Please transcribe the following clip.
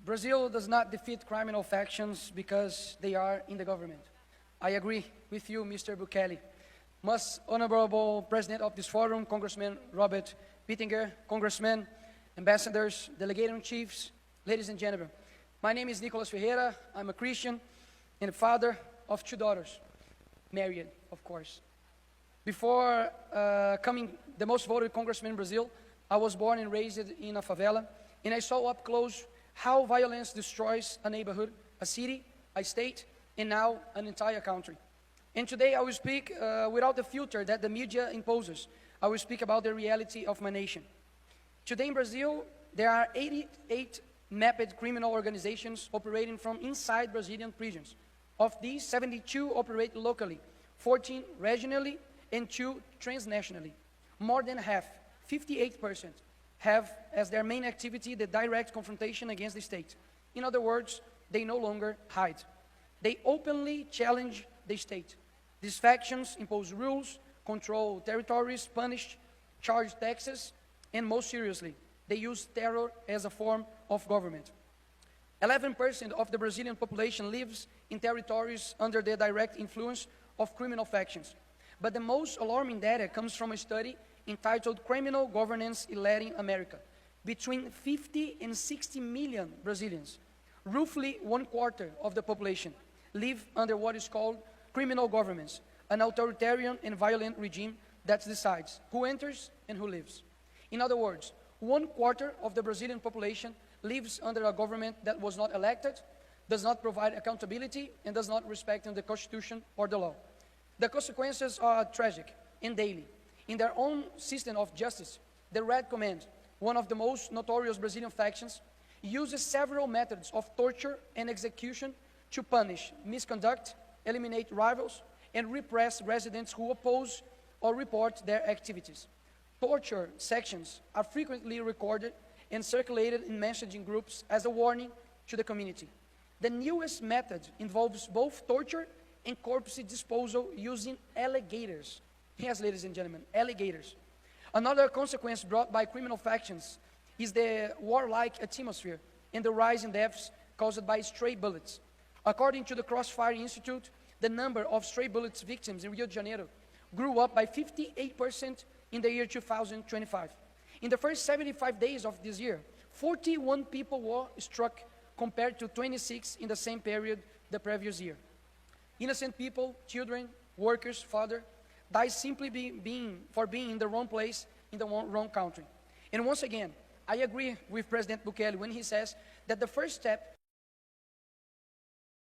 Brazil does not defeat criminal factions because they are in the government. I agree with you, Mr. Bukele. Most honorable president of this forum, Congressman Robert Pittenger, congressmen, ambassadors, delegate-in-chiefs, ladies and gentlemen. My name is Nikolas Ferreira. I'm a Christian and a father of 2 daughters, married, of course. Before coming the most voted congressman in Brazil, I was born and raised in a favela, and I saw up close how violence destroys a neighborhood, a city, a state, and now an entire country. And today I will speak without the filter that the media imposes. I will speak about the reality of my nation. Today in Brazil, there are 88 mapped criminal organizations operating from inside Brazilian prisons. Of these, 72 operate locally, 14 regionally, and 2 transnationally. More than half, 58%, have as their main activity the direct confrontation against the state. In other words, they no longer hide. They openly challenge the state. These factions impose rules, control territories, punish, charge taxes, and most seriously, they use terror as a form of government. 11% of the Brazilian population lives in territories under the direct influence of criminal factions. But the most alarming data comes from a study entitled Criminal Governance in Latin America. Between 50 and 60 million Brazilians, roughly 1/4 of the population, live under what is called criminal governments, an authoritarian and violent regime that decides who enters and who leaves. In other words, 1/4 of the Brazilian population lives under a government that was not elected, does not provide accountability, and does not respect the Constitution or the law. The consequences are tragic and daily. In their own system of justice, the Red Command, one of the most notorious Brazilian factions, uses several methods of torture and execution to punish misconduct, eliminate rivals, and repress residents who oppose or report their activities. Torture sections are frequently recorded and circulated in messaging groups as a warning to the community. The newest method involves both torture and corpse disposal using alligators. Yes, ladies and gentlemen, alligators. Another consequence brought by criminal factions is the warlike atmosphere and the rise in deaths caused by stray bullets. According to the Crossfire Institute, the number of stray bullets victims in Rio de Janeiro grew up by 58% in the year 2025. In the first 75 days of this year, 41 people were struck compared to 26 in the same period the previous year. Innocent people, children, workers, father, die simply for being in the wrong place, in the wrong country. And once again, I agree with President Bukele when he says that the first step